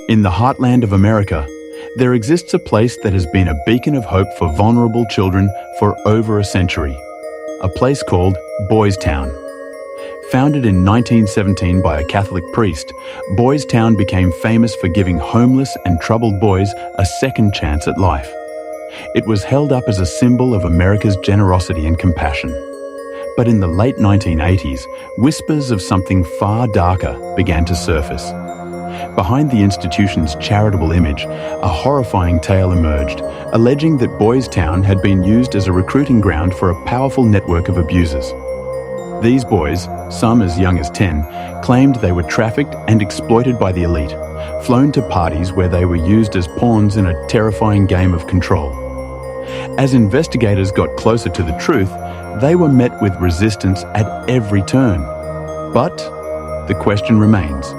In the heartland of America, there exists a place that has been a beacon of hope for vulnerable children for over a century. A place called Boys Town. Founded in 1917 by a Catholic priest, Boys Town became famous for giving homeless and troubled boys a second chance at life. It was held up as a symbol of America's generosity and compassion. But in the late 1980s, whispers of something far darker began to surface. Behind the institution's charitable image, a horrifying tale emerged, alleging that Boys Town had been used as a recruiting ground for a powerful network of abusers. These boys, some as young as 10, claimed they were trafficked and exploited by the elite, flown to parties where they were used as pawns in a terrifying game of control. As investigators got closer to the truth, they were met with resistance at every turn. But the question remains,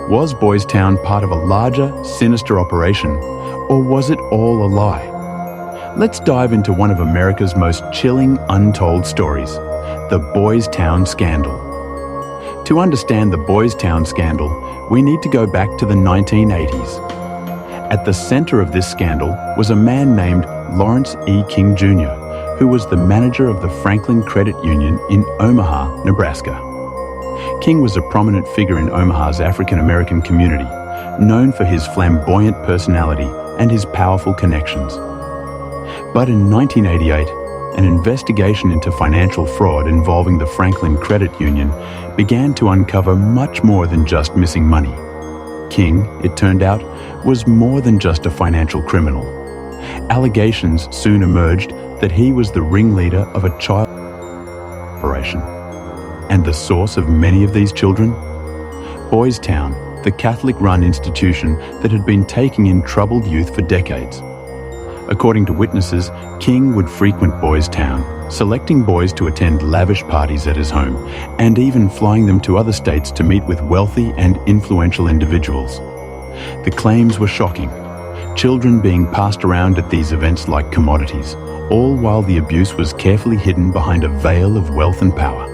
was Boys Town part of a larger, sinister operation, or was it all a lie? Let's dive into one of America's most chilling untold stories, the Boys Town Scandal. To understand the Boys Town Scandal, we need to go back to the 1980s. At the center of this scandal was a man named Lawrence E. King Jr., who was the manager of the Franklin Credit Union in Omaha, Nebraska. King was a prominent figure in Omaha's African-American community, known for his flamboyant personality and his powerful connections. But in 1988, an investigation into financial fraud involving the Franklin Credit Union began to uncover much more than just missing money. King, it turned out, was more than just a financial criminal. Allegations soon emerged that he was the ringleader of a child operation. And the source of many of these children? Boys Town, the Catholic-run institution that had been taking in troubled youth for decades. According to witnesses, King would frequent Boys Town, selecting boys to attend lavish parties at his home, and even flying them to other states to meet with wealthy and influential individuals. The claims were shocking. Children being passed around at these events like commodities, all while the abuse was carefully hidden behind a veil of wealth and power.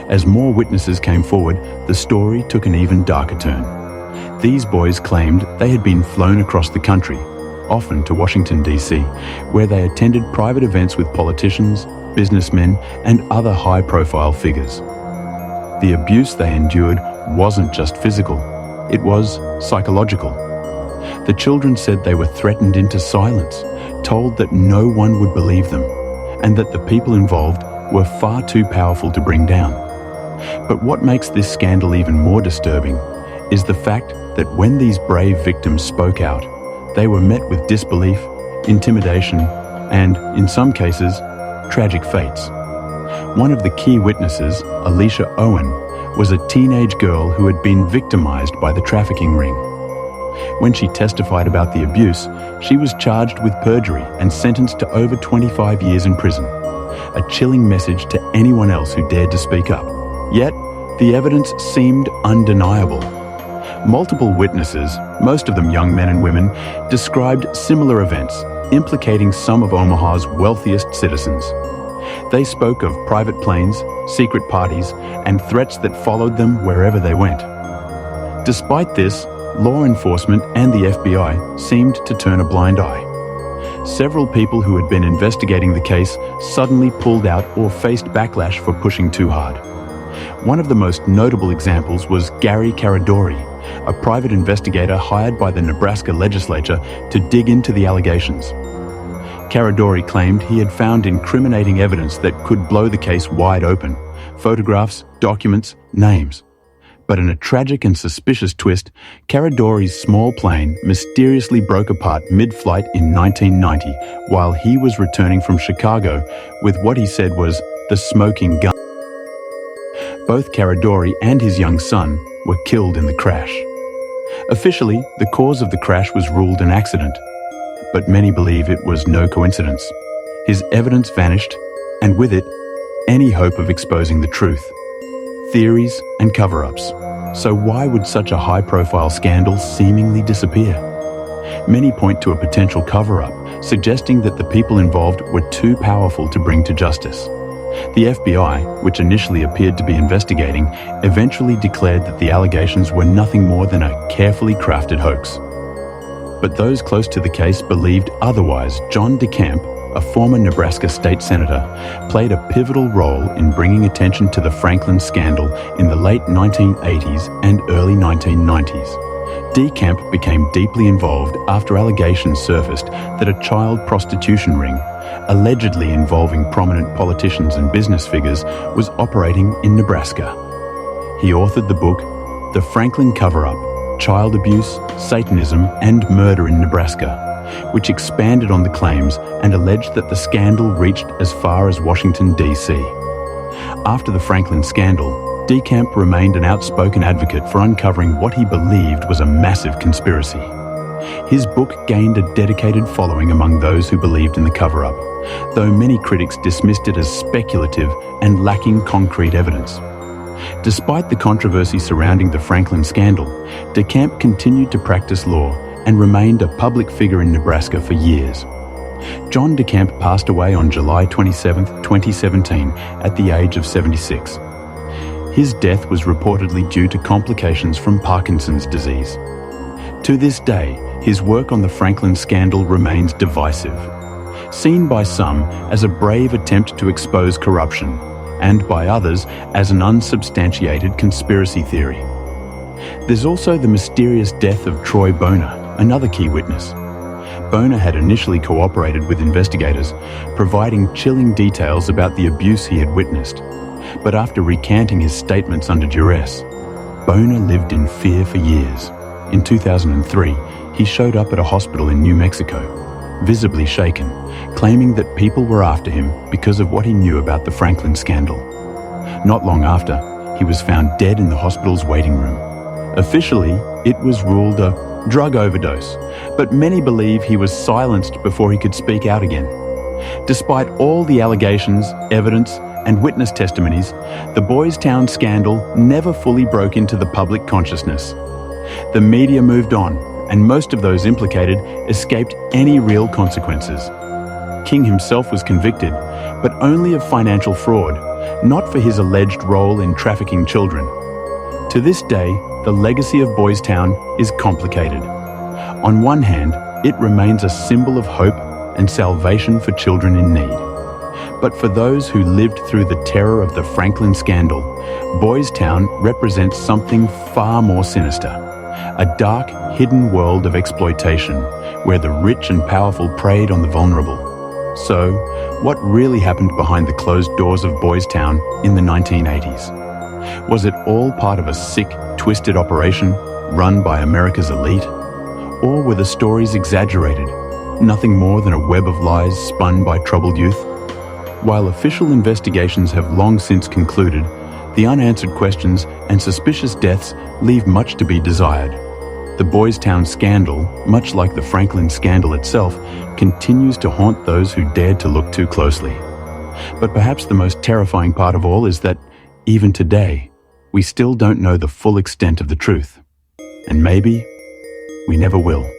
As more witnesses came forward, the story took an even darker turn. These boys claimed they had been flown across the country, often to Washington, D.C., where they attended private events with politicians, businessmen, and other high-profile figures. The abuse they endured wasn't just physical, it was psychological. The children said they were threatened into silence, told that no one would believe them, and that the people involved were far too powerful to bring down. But what makes this scandal even more disturbing is the fact that when these brave victims spoke out, they were met with disbelief, intimidation, and, in some cases, tragic fates. One of the key witnesses, Alicia Owen, was a teenage girl who had been victimized by the trafficking ring. When she testified about the abuse, she was charged with perjury and sentenced to over 25 years in prison. A chilling message to anyone else who dared to speak up. Yet, the evidence seemed undeniable. Multiple witnesses, most of them young men and women, described similar events, implicating some of Omaha's wealthiest citizens. They spoke of private planes, secret parties, and threats that followed them wherever they went. Despite this, law enforcement and the FBI seemed to turn a blind eye. Several people who had been investigating the case suddenly pulled out or faced backlash for pushing too hard. One of the most notable examples was Gary Caradori, a private investigator hired by the Nebraska legislature to dig into the allegations. Caradori claimed he had found incriminating evidence that could blow the case wide open: photographs, documents, names. But in a tragic and suspicious twist, Caradori's small plane mysteriously broke apart mid-flight in 1990 while he was returning from Chicago with what he said was the smoking gun. Both Caradori and his young son were killed in the crash. Officially, the cause of the crash was ruled an accident, but many believe it was no coincidence. His evidence vanished, and with it, any hope of exposing the truth. Theories and cover-ups. So why would such a high-profile scandal seemingly disappear? Many point to a potential cover-up, suggesting that the people involved were too powerful to bring to justice. The FBI, which initially appeared to be investigating, eventually declared that the allegations were nothing more than a carefully crafted hoax. but those close to the case believed otherwise. John DeCamp, a former Nebraska state senator, played a pivotal role in bringing attention to the Franklin scandal in the late 1980s and early 1990s. DeCamp became deeply involved after allegations surfaced that a child prostitution ring, allegedly involving prominent politicians and business figures, was operating in Nebraska. He authored the book, The Franklin Cover-Up: Child Abuse, Satanism, and Murder in Nebraska, which expanded on the claims and alleged that the scandal reached as far as Washington, D.C. After the Franklin scandal, DeCamp remained an outspoken advocate for uncovering what he believed was a massive conspiracy. His book gained a dedicated following among those who believed in the cover-up, though many critics dismissed it as speculative and lacking concrete evidence. Despite the controversy surrounding the Franklin scandal, DeCamp continued to practice law and remained a public figure in Nebraska for years. John DeCamp passed away on July 27, 2017, at the age of 76. His death was reportedly due to complications from Parkinson's disease. To this day, his work on the Franklin scandal remains divisive, seen by some as a brave attempt to expose corruption, and by others as an unsubstantiated conspiracy theory. There's also the mysterious death of Troy Boner, another key witness. Boner had initially cooperated with investigators, providing chilling details about the abuse he had witnessed. But after recanting his statements under duress, Boner lived in fear for years. In 2003, he showed up at a hospital in New Mexico, visibly shaken, claiming that people were after him because of what he knew about the Franklin scandal. Not long after, he was found dead in the hospital's waiting room. Officially, it was ruled a drug overdose, but many believe he was silenced before he could speak out again. Despite all the allegations, evidence, and witness testimonies, the Boys Town scandal never fully broke into the public consciousness. The media moved on, and most of those implicated escaped any real consequences. King himself was convicted, but only of financial fraud, not for his alleged role in trafficking children. To this day, the legacy of Boys Town is complicated. On one hand, it remains a symbol of hope and salvation for children in need. But for those who lived through the terror of the Franklin scandal, Boys Town represents something far more sinister. A dark, hidden world of exploitation, where the rich and powerful preyed on the vulnerable. So, what really happened behind the closed doors of Boys Town in the 1980s? Was it all part of a sick, twisted operation run by America's elite? Or were the stories exaggerated, nothing more than a web of lies spun by troubled youth? While official investigations have long since concluded, the unanswered questions and suspicious deaths leave much to be desired. The Boys Town scandal, much like the Franklin scandal itself, continues to haunt those who dared to look too closely. But perhaps the most terrifying part of all is that, even today, we still don't know the full extent of the truth. And maybe we never will.